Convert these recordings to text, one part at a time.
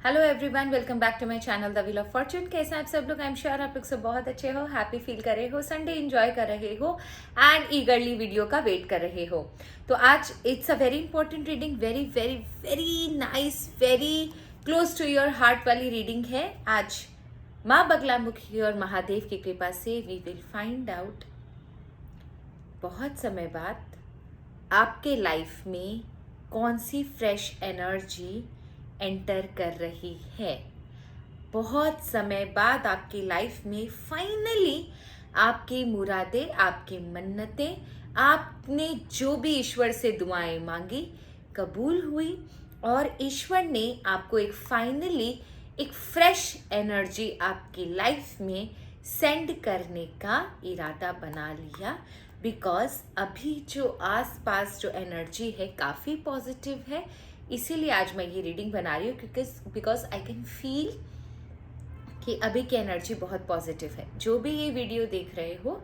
Hello everyone, welcome back to my channel the wheel of fortune. कैसे हैं आप सब लोग? आई एम श्योर आप लोग सब बहुत अच्छे हो, हैप्पी फील कर रहे हो, संडे एंजॉय कर रहे हो एंड ईगरली वीडियो का वेट कर रहे हो। तो आज it's a very important reading, very very very nice, very close to your heart वाली रीडिंग है। आज माँ बगलामुखी और महादेव की कृपा से वी विल फाइंड आउट बहुत समय बाद आपके लाइफ में कौन सी फ्रेश एनर्जी एंटर कर रही है। बहुत समय बाद आपकी लाइफ में फाइनली आपकी मुरादें, आपकी मन्नतें, आपने जो भी ईश्वर से दुआएं मांगी कबूल हुई और ईश्वर ने आपको एक फ्रेश एनर्जी आपकी लाइफ में सेंड करने का इरादा बना लिया। बिकॉज अभी जो आसपास जो एनर्जी है काफ़ी पॉजिटिव है, इसीलिए आज मैं ये रीडिंग बना रही हूँ बिकॉज आई कैन फील कि अभी की एनर्जी बहुत पॉजिटिव है। जो भी ये वीडियो देख रहे हो,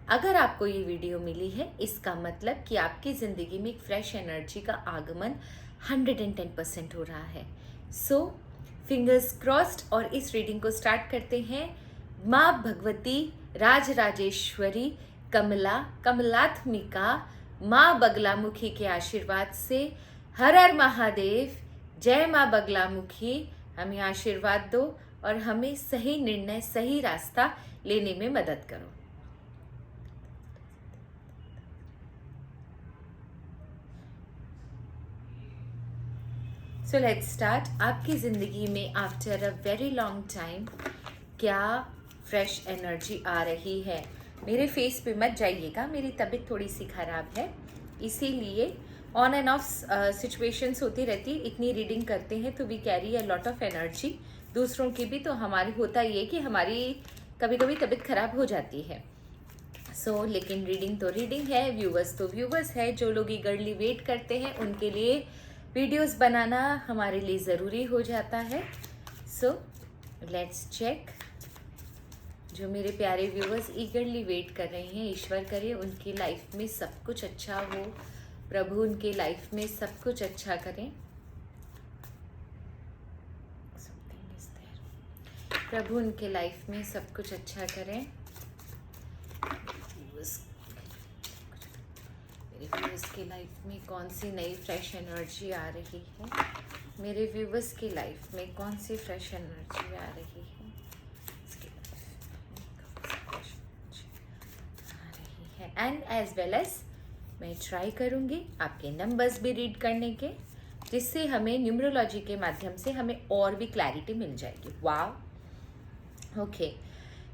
अगर आपको ये वीडियो मिली है इसका मतलब कि आपकी ज़िंदगी में एक फ्रेश एनर्जी का आगमन 110% हो रहा है। सो फिंगर्स क्रॉस्ड और इस रीडिंग को स्टार्ट करते हैं। माँ भगवती राजराजेश्वरी कमलात्मिका माँ बगलामुखी के आशीर्वाद से हर हर महादेव, जय माँ बगलामुखी, हमें आशीर्वाद दो और हमें सही निर्णय, सही रास्ता लेने में मदद करो। So let's start. आपकी ज़िंदगी में after a very long time क्या फ्रेश एनर्जी आ रही है? मेरे फेस पे मत जाइएगा, मेरी तबीयत थोड़ी सी ख़राब है, इसीलिए ऑन एंड ऑफ सिचुएशंस होती रहती है। इतनी रीडिंग करते हैं तो we carry a lot of energy, दूसरों की भी। तो हमारी होता ये कि हमारी कभी कभी तबीयत खराब हो जाती है। लेकिन रीडिंग तो रीडिंग है, व्यूवर्स तो व्यूवर्स है। जो लोग ईगरली वेट करते हैं उनके लिए वीडियोस बनाना हमारे लिए ज़रूरी हो जाता है। Let's check. जो मेरे प्यारे व्यूवर्स ईगरली वेट कर रहे हैं, ईश्वर करे उनकी लाइफ में सब कुछ अच्छा हो, प्रभु उनके लाइफ में सब कुछ अच्छा करें। प्रभु उनके लाइफ में सब कुछ अच्छा करें। मेरे व्यूवर्स की लाइफ में कौन सी नई फ्रेश एनर्जी आ रही है? मेरे व्यूवर्स की लाइफ में कौन सी फ्रेश एनर्जी आ रही है? एंड एज वेल एज मैं ट्राई करूँगी आपके नंबर्स भी रीड करने के, जिससे हमें न्यूमरोलॉजी के माध्यम से हमें और भी क्लैरिटी मिल जाएगी। वाव, ओके।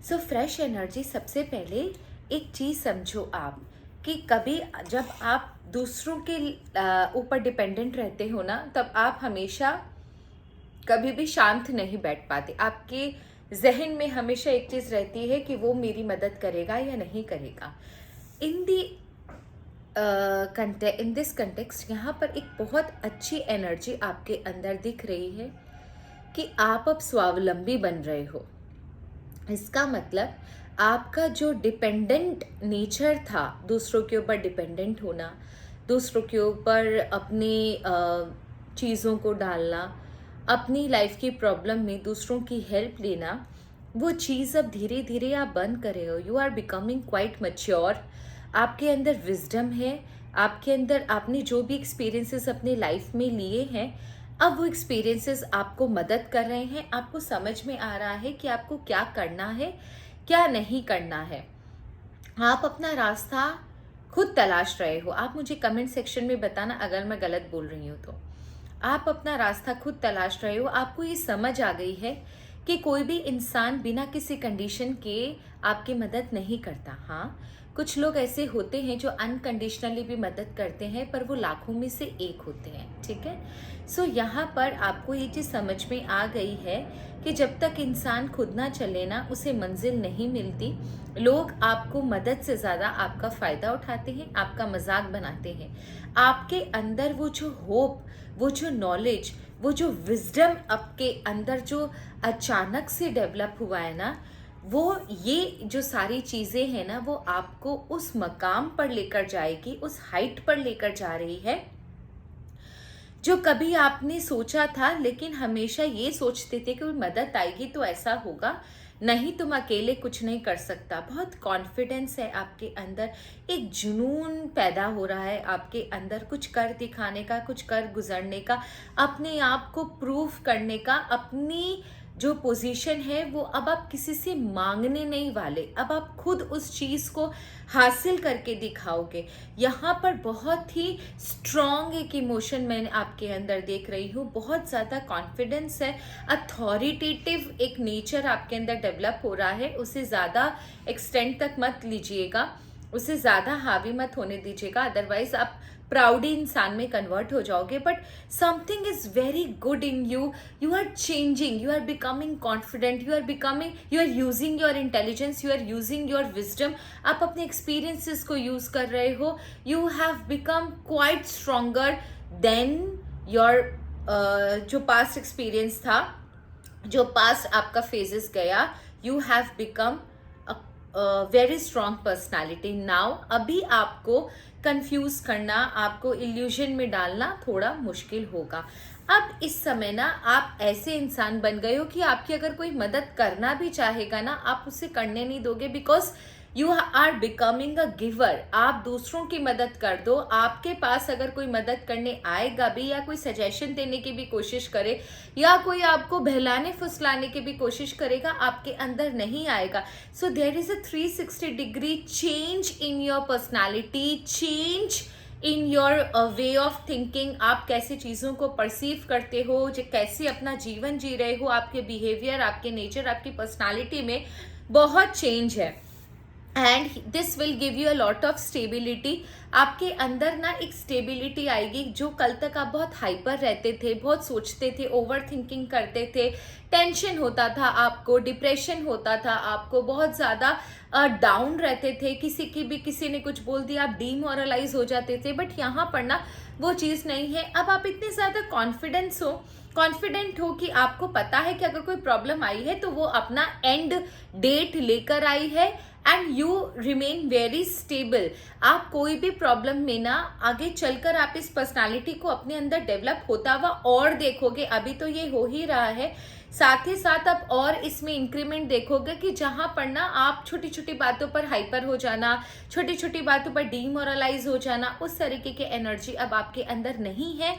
सो फ्रेश एनर्जी, सबसे पहले एक चीज़ समझो आप कि कभी जब आप दूसरों के ऊपर डिपेंडेंट रहते हो ना, तब आप हमेशा कभी भी शांत नहीं बैठ पाते। आपके जहन में हमेशा एक चीज़ रहती है कि वो मेरी मदद करेगा या नहीं करेगा। इन दिस कंटेक्स्ट यहाँ पर एक बहुत अच्छी एनर्जी आपके अंदर दिख रही है कि आप अब स्वावलंबी बन रहे हो। इसका मतलब आपका जो डिपेंडेंट नेचर था, दूसरों के ऊपर डिपेंडेंट होना, दूसरों के ऊपर अपनी चीज़ों को डालना, अपनी लाइफ की प्रॉब्लम में दूसरों की हेल्प लेना, वो चीज़ अब धीरे धीरे आप बंद कर रहे हो। You are becoming quite mature. आपके अंदर विजडम है, आपके अंदर आपने जो भी एक्सपीरियंसेस अपने लाइफ में लिए हैं, अब वो एक्सपीरियंसेस आपको मदद कर रहे हैं। आपको समझ में आ रहा है कि आपको क्या करना है, क्या नहीं करना है। आप अपना रास्ता खुद तलाश रहे हो। आप मुझे कमेंट सेक्शन में बताना अगर मैं गलत बोल रही हूँ तो। आप अपना रास्ता खुद तलाश रहे हो। आपको ये समझ आ गई है कि कोई भी इंसान बिना किसी कंडीशन के आपकी मदद नहीं करता। हाँ, कुछ लोग ऐसे होते हैं जो अनकंडीशनली भी मदद करते हैं, पर वो लाखों में से एक होते हैं, ठीक है। यहाँ पर आपको ये चीज़ समझ में आ गई है कि जब तक इंसान खुद ना चले ना, उसे मंजिल नहीं मिलती। लोग आपको मदद से ज़्यादा आपका फ़ायदा उठाते हैं, आपका मजाक बनाते हैं। आपके अंदर वो जो होप, वो जो नॉलेज, वो जो विजडम आपके अंदर जो अचानक से डेवलप हुआ है ना, वो ये जो सारी चीज़ें हैं ना, वो आपको उस मकाम पर लेकर जाएगी, उस हाइट पर लेकर जा रही है जो कभी आपने सोचा था, लेकिन हमेशा ये सोचते थे कि कोई मदद आएगी तो ऐसा होगा, नहीं तुम अकेले कुछ नहीं कर सकता। बहुत कॉन्फिडेंस है आपके अंदर, एक जुनून पैदा हो रहा है आपके अंदर, कुछ कर दिखाने का, कुछ कर गुजरने का, अपने आप को प्रूव करने का। अपनी जो पोजीशन है वो अब आप किसी से मांगने नहीं वाले, अब आप खुद उस चीज़ को हासिल करके दिखाओगे। यहाँ पर बहुत ही स्ट्रॉन्ग एक इमोशन मैंने आपके अंदर देख रही हूँ, बहुत ज़्यादा कॉन्फिडेंस है, अथॉरिटेटिव एक नेचर आपके अंदर डेवलप हो रहा है। उसे ज़्यादा एक्सटेंड तक मत लीजिएगा, उसे ज़्यादा हावी मत होने दीजिएगा, अदरवाइज आप प्राउडी इंसान में कन्वर्ट हो जाओगे। But something is very good in you, you are changing, you are becoming confident, you are becoming, you are using your intelligence, you are using your wisdom. आप अपने एक्सपीरियंसेस को यूज कर रहे हो, you have become quite stronger than your जो past experience था, जो past आपका फेजेस गया, you have become very strong personality now. अभी आपको कंफ्यूज करना, आपको इल्यूजन में डालना थोड़ा मुश्किल होगा। अब इस समय ना आप ऐसे इंसान बन गए हो कि आपकी अगर कोई मदद करना भी चाहेगा ना, आप उसे करने नहीं दोगे, because you are becoming a giver. आप दूसरों की मदद कर दो, आपके पास अगर कोई मदद करने आएगा भी, या कोई सजेशन देने की भी कोशिश करे, या कोई आपको बहलाने फुसलाने की भी कोशिश करेगा, आपके अंदर नहीं आएगा। So there is a 360 degree change in your personality, change in your way of thinking. आप कैसे चीज़ों को परसीव करते हो, जो कैसे अपना जीवन जी रहे हो, आपके बिहेवियर, आपके नेचर, आपकी पर्सनैलिटी में बहुत चेंज है। And this will give you a lot of stability. आपके अंदर ना एक स्टेबिलिटी आएगी। जो कल तक आप बहुत हाइपर रहते थे, बहुत सोचते थे, ओवर थिंकिंग करते थे, टेंशन होता था आपको, डिप्रेशन होता था आपको, बहुत ज़्यादा डाउन रहते थे, किसी ने कुछ बोल दिया आप डीमोरलाइज हो जाते थे। बट यहाँ पर ना वो चीज़ नहीं है। अब आप इतने ज़्यादा कॉन्फिडेंट हो कि आपको पता है कि अगर कोई प्रॉब्लम आई है तो वो अपना एंड डेट लेकर आई है, and you remain very stable. आप कोई भी प्रॉब्लम में ना आगे चलकर आप इस पर्सनालिटी को अपने अंदर डेवलप होता हुआ और देखोगे। अभी तो ये हो ही रहा है, साथ ही साथ आप और इसमें इंक्रीमेंट देखोगे कि जहाँ पर ना आप छोटी छोटी बातों पर हाइपर हो जाना, छोटी छोटी बातों पर डीमोरलाइज हो जाना, उस तरीके की एनर्जी अब आपके अंदर नहीं है,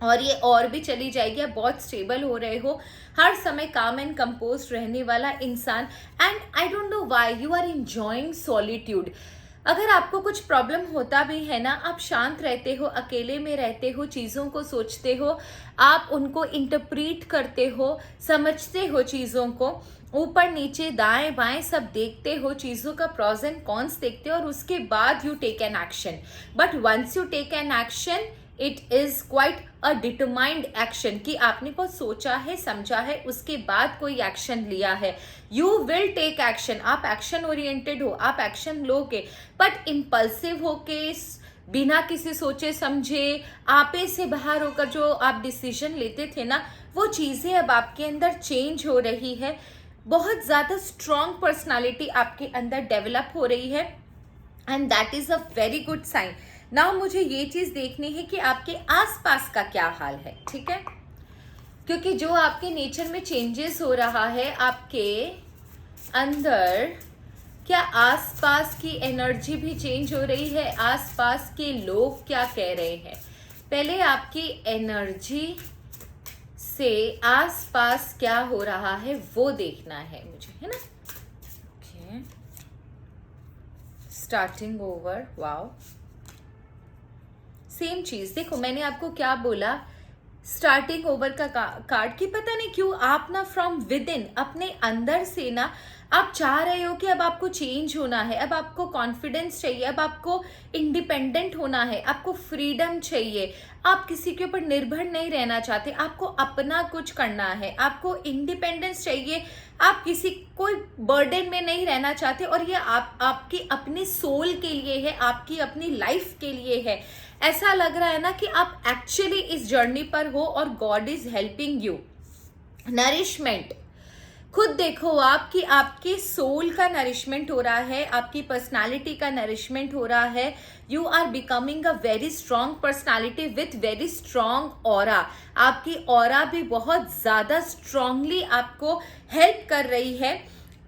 और ये और भी चली जाएगी। आप बहुत स्टेबल हो रहे हो, हर समय काम एंड कंपोज रहने वाला इंसान। And I don't know why you are enjoying solitude. अगर आपको कुछ प्रॉब्लम होता भी है ना, आप शांत रहते हो, अकेले में रहते हो, चीज़ों को सोचते हो, आप उनको इंटरप्रीट करते हो, समझते हो चीज़ों को, ऊपर नीचे दाएं बाएं सब देखते हो, चीज़ों का प्रॉज एंड कॉन्स देखते हो, और उसके बाद you take an action. But once you take an action, it is quite a determined action, कि आपने बहुत सोचा है, समझा है, उसके बाद कोई एक्शन लिया है। You will take action. आप एक्शन ओरिएंटेड हो, आप एक्शन लोगे, बट इम्पल्सिव होके, बिना किसी सोचे समझे, आपे से बाहर होकर जो आप डिसीजन लेते थे ना, वो चीज़ें अब आपके अंदर चेंज हो रही है। बहुत ज़्यादा स्ट्रॉन्ग पर्सनालिटी आपके अंदर डेवलप हो रही है, and that is a very good sign. Now मुझे ये चीज़ देखनी है कि आपके आसपास का क्या हाल है, ठीक है, क्योंकि जो आपके नेचर में चेंजेस हो रहा है आपके अंदर, क्या आसपास की एनर्जी भी चेंज हो रही है, आसपास के लोग क्या कह रहे हैं। पहले आपकी एनर्जी से आसपास क्या हो रहा है वो देखना है मुझे, है ना। Okay, starting over, wow, same चीज। देखो मैंने आपको क्या बोला, स्टार्टिंग ओवर का कार्ड, की पता नहीं क्यों आप ना फ्रॉम विद इन, अपने अंदर से ना आप चाह रहे हो कि अब आपको चेंज होना है, अब आपको कॉन्फिडेंस चाहिए, अब आपको इंडिपेंडेंट होना है, आपको फ्रीडम चाहिए, आप किसी के ऊपर निर्भर नहीं रहना चाहते, आपको अपना कुछ करना है, आपको इंडिपेंडेंस चाहिए, आप किसी कोई बर्डन में नहीं रहना चाहते, और ये आपकी अपनी सोल के लिए है, आपकी अपनी लाइफ के लिए है। ऐसा लग रहा है ना कि आप एक्चुअली इस जर्नी पर हो और God is helping you. Nourishment, खुद देखो आप कि आपके सोल का नरिशमेंट हो रहा है, आपकी पर्सनालिटी का नरिशमेंट हो रहा है। You are becoming a very strong personality with very strong aura. आपकी ऑरा भी बहुत ज़्यादा स्ट्रांगली आपको हेल्प कर रही है।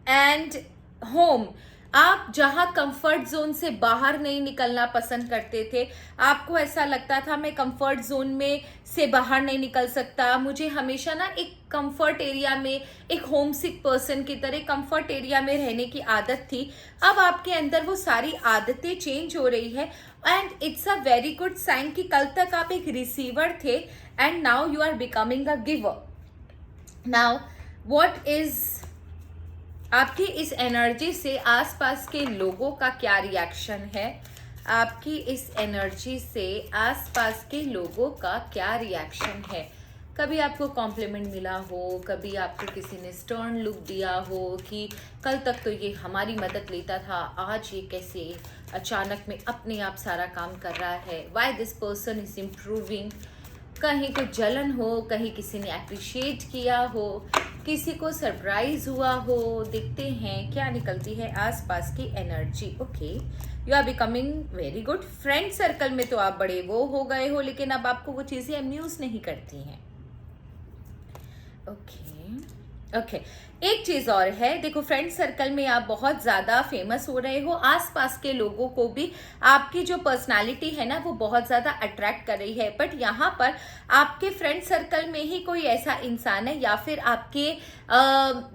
एंड होम, आप जहाँ कंफर्ट जोन से बाहर नहीं निकलना पसंद करते थे, आपको ऐसा लगता था मैं कंफर्ट जोन में से बाहर नहीं निकल सकता, मुझे हमेशा ना एक कंफर्ट एरिया में, एक होम सिक पर्सन की तरह कंफर्ट एरिया में रहने की आदत थी। अब आपके अंदर वो सारी आदतें चेंज हो रही है and it's a very good sign कि कल तक आप एक रिसीवर थे and now you are becoming a giver. Now what is आपकी इस एनर्जी से आसपास के लोगों का क्या रिएक्शन है? आपकी इस एनर्जी से आसपास के लोगों का क्या रिएक्शन है? कभी आपको कॉम्प्लीमेंट मिला हो, कभी आपको किसी ने स्टर्न लुक दिया हो कि कल तक तो ये हमारी मदद लेता था, आज ये कैसे अचानक में अपने आप सारा काम कर रहा है, why this person is improving. कहीं कुछ जलन हो, कहीं किसी ने अप्रिशिएट किया हो, किसी को सरप्राइज हुआ हो। देखते हैं क्या निकलती है आसपास की energy. Okay, you are becoming very good. Friend circle में तो आप बड़े वो हो गए हो, लेकिन अब आपको वो चीज़ें अम्यूज नहीं करती हैं। ओके, एक चीज और है, देखो फ्रेंड सर्कल में आप बहुत ज्यादा फेमस हो रहे हो, आसपास के लोगों को भी आपकी जो पर्सनालिटी है ना वो बहुत ज्यादा अट्रैक्ट कर रही है। बट यहाँ पर आपके फ्रेंड सर्कल में ही कोई ऐसा इंसान है या फिर आपके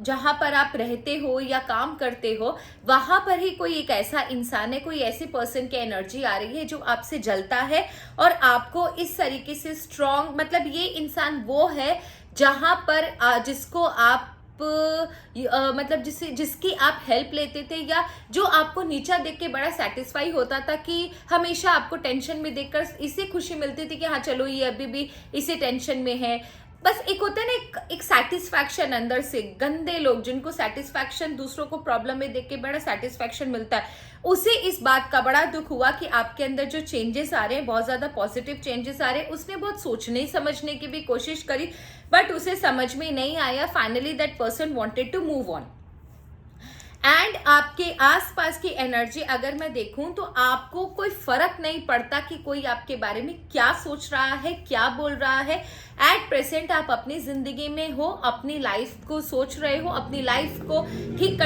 जहाँ पर आप रहते हो या काम करते हो वहां पर ही कोई एक ऐसा इंसान है, कोई ऐसे पर्सन की एनर्जी आ रही है जो आपसे जलता है और आपको इस तरीके से स्ट्रॉन्ग, मतलब ये इंसान वो है जहां पर जिसको आप मतलब जिसकी आप हेल्प लेते थे या जो आपको नीचा देख के बड़ा सेटिस्फाई होता था कि हमेशा आपको टेंशन में देखकर इसे खुशी मिलती थी कि हाँ चलो ये अभी भी इसे टेंशन में है। बस एक होता है ना एक सेटिस्फैक्शन अंदर से। गंदे लोग जिनको सेटिस्फैक्शन दूसरों को प्रॉब्लम में देख के बड़ा सेटिस्फैक्शन मिलता है, उसे इस बात का बड़ा दुख हुआ कि आपके अंदर जो चेंजेस आ रहे हैं, बहुत ज्यादा पॉजिटिव चेंजेस आ रहे हैं। उसने बहुत सोचने समझने की भी कोशिश करी बट उसे समझ में नहीं आया। Finally that person wanted to move on. And आपके आसपास की एनर्जी अगर मैं देखूं तो आपको कोई फर्क नहीं पड़ता कि कोई आपके बारे में क्या सोच रहा है, क्या बोल रहा है। एट प्रेजेंट आप अपनी जिंदगी में हो, अपनी लाइफ को सोच रहे हो, अपनी लाइफ को ठीक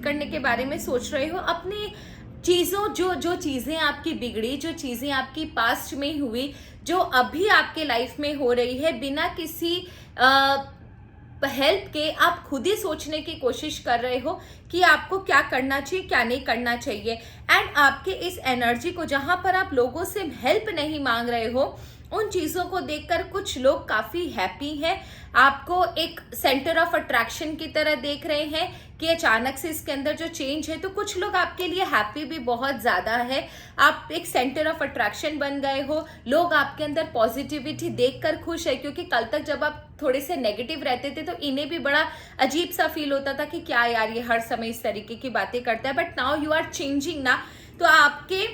करने के बारे में सोच रहे हो। अपनी चीजों जो चीजें आपकी बिगड़ी, जो चीजें आपकी पास्ट में हुई, जो अभी आपके लाइफ में हो रही है, बिना किसी हेल्प के आप खुद ही सोचने की कोशिश कर रहे हो कि आपको क्या करना चाहिए, क्या नहीं करना चाहिए। एंड आपके इस एनर्जी को, जहां पर आप लोगों से हेल्प नहीं मांग रहे हो, उन चीजों को देखकर कुछ लोग काफी हैप्पी हैं, आपको एक सेंटर ऑफ अट्रैक्शन की तरह देख रहे हैं कि अचानक से इसके अंदर जो चेंज है। तो कुछ लोग आपके लिए हैप्पी भी बहुत ज्यादा है, आप एक सेंटर ऑफ अट्रैक्शन बन गए हो। लोग आपके अंदर पॉजिटिविटी देखकर खुश है, क्योंकि कल तक जब आप थोड़े से नेगेटिव रहते थे तो इन्हें भी बड़ा अजीब सा फील होता था कि क्या यार ये हर समय इस तरीके की बातें करता है। But now you are changing ना, तो आपके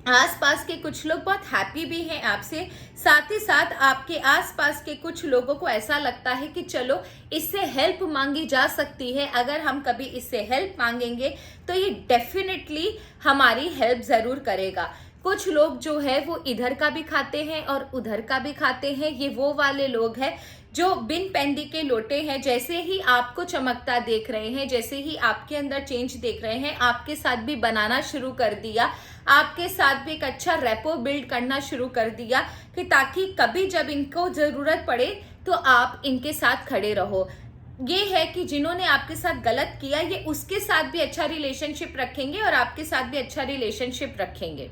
आसपास के कुछ लोग बहुत हैप्पी भी हैं आपसे। साथ ही साथ आपके आसपास के कुछ लोगों को ऐसा लगता है कि चलो इससे हेल्प मांगी जा सकती है, अगर हम कभी इससे हेल्प मांगेंगे तो ये डेफिनेटली हमारी हेल्प जरूर करेगा। कुछ लोग जो है वो इधर का भी खाते हैं और उधर का भी खाते हैं। ये वो वाले लोग हैं जो बिन पैंदी के लोटे हैं। जैसे ही आपको चमकता देख रहे हैं, जैसे ही आपके अंदर चेंज देख रहे हैं, आपके साथ भी बनाना शुरू कर दिया, आपके साथ भी एक अच्छा रेपो बिल्ड करना शुरू कर दिया कि ताकि कभी जब इनको जरूरत पड़े तो आप इनके साथ खड़े रहो। ये है कि जिन्होंने आपके साथ गलत किया, ये उसके साथ भी अच्छा रिलेशनशिप रखेंगे और आपके साथ भी अच्छा रिलेशनशिप रखेंगे,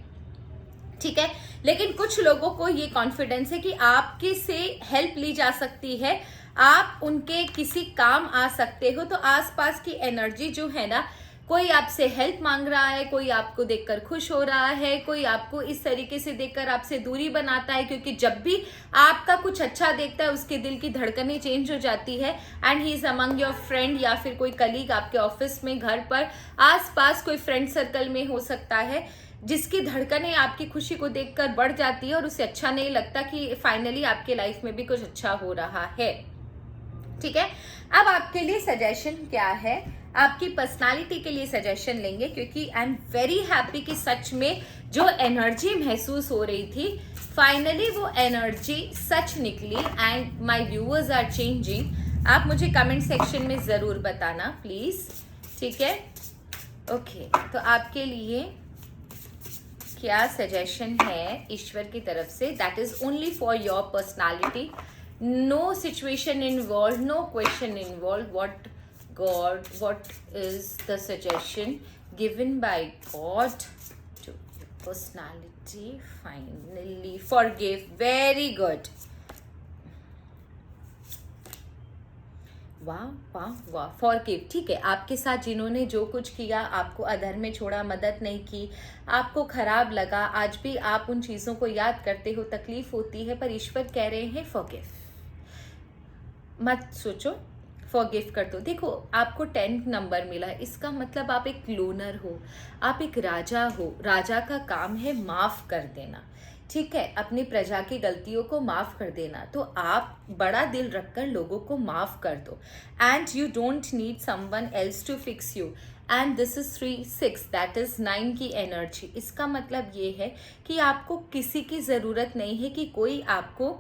ठीक है। लेकिन कुछ लोगों को ये कॉन्फिडेंस है कि आपके से हेल्प ली जा सकती है, आप उनके किसी काम आ सकते हो। तो आसपास की एनर्जी जो है ना, कोई आपसे हेल्प मांग रहा है, कोई आपको देखकर खुश हो रहा है, कोई आपको इस तरीके से देखकर आपसे दूरी बनाता है, क्योंकि जब भी आपका कुछ अच्छा देखता है उसके दिल की धड़कनें चेंज हो जाती है। And he is among your friend, या फिर कोई कलीग आपके ऑफिस में, घर पर, आसपास कोई फ्रेंड सर्कल में हो सकता है, जिसकी धड़कनें आपकी खुशी को देखकर बढ़ जाती है और उसे अच्छा नहीं लगता कि फाइनली आपके लाइफ में भी कुछ अच्छा हो रहा है। ठीक है, अब आपके लिए सजेशन क्या है, आपकी पर्सनालिटी के लिए सजेशन लेंगे, क्योंकि आई एम वेरी हैप्पी कि सच में जो एनर्जी महसूस हो रही थी फाइनली वो एनर्जी सच निकली and my viewers are changing. आप मुझे कमेंट सेक्शन में जरूर बताना प्लीज, ठीक है। ओके, तो आपके लिए क्या सजेशन है ईश्वर की तरफ से, that is only for your personality, no situation involve, no question involve, what God, what is the suggestion given by God to your personality? Finally, forgive. Very good. वाह वाह वाह, फॉरगिव। ठीक है, आपके साथ जिन्होंने जो कुछ किया, आपको अधर में छोड़ा, मदद नहीं की, आपको खराब लगा, आज भी आप उन चीज़ों को याद करते हो, तकलीफ होती है, पर ईश्वर कह रहे हैं फॉरगिव। मत सोचो, फॉरगिव कर दो। देखो, आपको 10 नंबर मिला है, इसका मतलब आप एक लोनर हो, आप एक राजा हो। राजा का काम है माफ कर देना, ठीक है, अपनी प्रजा की गलतियों को माफ कर देना। तो आप बड़ा दिल रखकर लोगों को माफ कर दो, and you don't need someone else to fix you. And this is 3-6, that is 9 की एनर्जी। इसका मतलब ये है कि आपको किसी की ज़रूरत नहीं है कि कोई आपको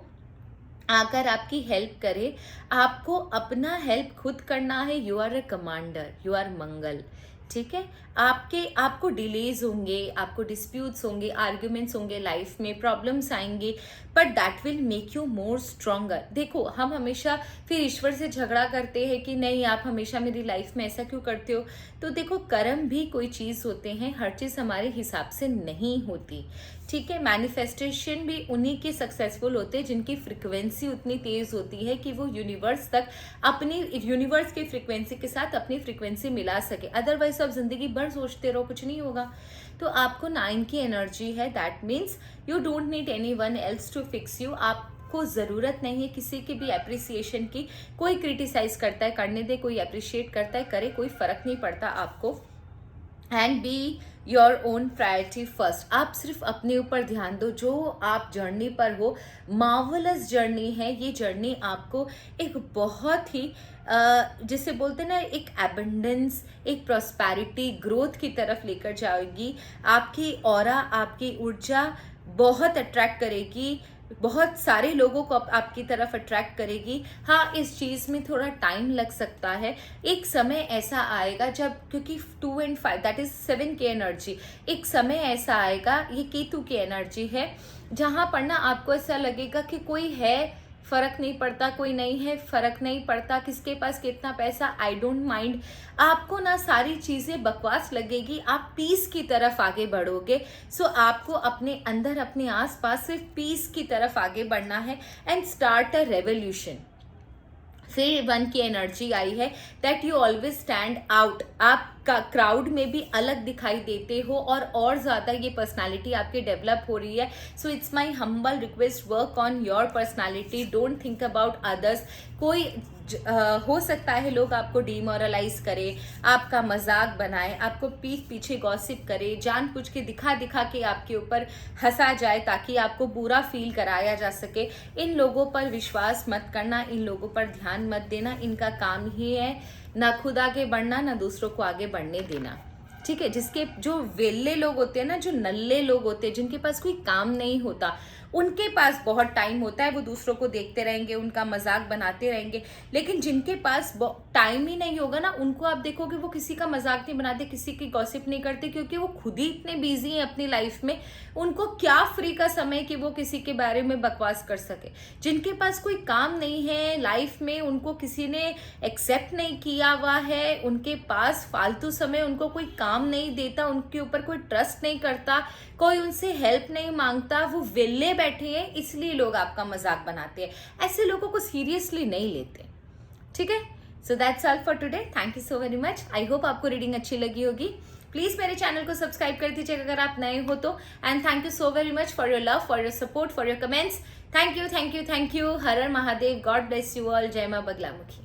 आकर आपकी हेल्प करे, आपको अपना हेल्प खुद करना है। You are a commander, you are Mangal, ठीक है। आपको डिलेज होंगे, आपको डिस्प्यूट्स होंगे, आर्ग्यूमेंट्स होंगे, लाइफ में प्रॉब्लम्स आएंगे, but that will make you more stronger. देखो, हम हमेशा फिर ईश्वर से झगड़ा करते हैं कि नहीं, आप हमेशा मेरी लाइफ में ऐसा क्यों करते हो। तो देखो, कर्म भी कोई चीज़ होते हैं, हर चीज़ हमारे हिसाब से नहीं होती, ठीक है। मैनिफेस्टेशन भी उन्हीं के सक्सेसफुल होते हैं जिनकी फ्रिक्वेंसी उतनी तेज होती है कि वो यूनिवर्स तक अपनी, यूनिवर्स की फ्रिक्वेंसी के साथ अपनी फ्रिक्वेंसी मिला सके। अदरवाइज आप जिंदगी भर सोचते रहो, कुछ नहीं होगा। तो आपको 9 की एनर्जी है, that means you don't need anyone else to fix you. आपको ज़रूरत नहीं है किसी की भी अप्रिसिएशन की। कोई क्रिटिसाइज करता है, करने दे, कोई अप्रिशिएट करता है, करे, कोई फर्क नहीं पड़ता आपको। And be your own priority first. आप सिर्फ अपने ऊपर ध्यान दो। जो आप जर्नी पर हो, मार्वलस जर्नी है ये जर्नी, आपको एक बहुत ही जिसे बोलते हैं ना, एक एबंडेंस, एक प्रॉस्पेरिटी, ग्रोथ की तरफ लेकर जाएगी। आपकी ऑरा, आपकी ऊर्जा बहुत अट्रैक्ट करेगी, बहुत सारे लोगों को आपकी तरफ अट्रैक्ट करेगी। हाँ, इस चीज़ में थोड़ा टाइम लग सकता है। एक समय ऐसा आएगा जब, क्योंकि 2 and 5 दैट इज 7 की एनर्जी, एक समय ऐसा आएगा, ये केतु की एनर्जी है, जहाँ पर ना आपको ऐसा लगेगा कि कोई है फर्क नहीं पड़ता, कोई नहीं है फर्क नहीं पड़ता, किसके पास कितना पैसा, आई डोंट माइंड। आपको ना सारी चीज़ें बकवास लगेगी, आप पीस की तरफ आगे बढ़ोगे। सो आपको अपने अंदर, अपने आसपास सिर्फ पीस की तरफ आगे बढ़ना है एंड स्टार्ट अ रेवोल्यूशन। फिर 1 की एनर्जी आई है, that you always stand out. आप क्राउड में भी अलग दिखाई देते हो और ज़्यादा ये पर्सनालिटी आपकी डेवलप हो रही है। So it's my humble request, work on your personality, don't think about others. कोई हो सकता है लोग आपको डिमोरलाइज करे, आपका मजाक बनाए, आपको पीठ पीछे गॉसिप करे, जानबूझ के दिखा के आपके ऊपर हंसा जाए ताकि आपको बुरा फील कराया जा सके। इन लोगों पर विश्वास मत करना, इन लोगों पर ध्यान मत देना। इनका काम ही है ना खुद आगे बढ़ना, ना दूसरों को आगे बढ़ने देना, ठीक है। जो वेले लोग होते हैं ना, जो नल्ले लोग होते हैं, जिनके पास कोई काम नहीं होता, उनके पास बहुत टाइम होता है, वो दूसरों को देखते रहेंगे, उनका मजाक बनाते रहेंगे। लेकिन जिनके पास टाइम ही नहीं होगा ना, उनको आप देखोगे वो किसी का मजाक नहीं बनाते, किसी की गॉसिप नहीं करते, क्योंकि वो खुद ही इतने बिजी हैं अपनी लाइफ में। उनको क्या फ्री का समय कि वो किसी के बारे में बकवास कर सके। जिनके पास कोई काम नहीं है लाइफ में, उनको किसी ने एक्सेप्ट नहीं किया हुआ है, उनके पास फालतू समय, उनको कोई काम नहीं देता, उनके ऊपर कोई ट्रस्ट नहीं करता, कोई उनसे हेल्प नहीं मांगता, वो वेले बैठे हैं, इसलिए लोग आपका मजाक बनाते हैं। ऐसे लोगों को सीरियसली नहीं लेते, ठीक है। So that's all for today, thank you so very much. I hope आपको रीडिंग अच्छी लगी होगी। प्लीज मेरे चैनल को सब्सक्राइब कर दीजिएगा अगर आप नए हो तो। And thank you so very much for your love, for your support, for your comments. Thank you, thank you, thank you. Her her Mahadev, God bless you all. जय मां बगलामुखी।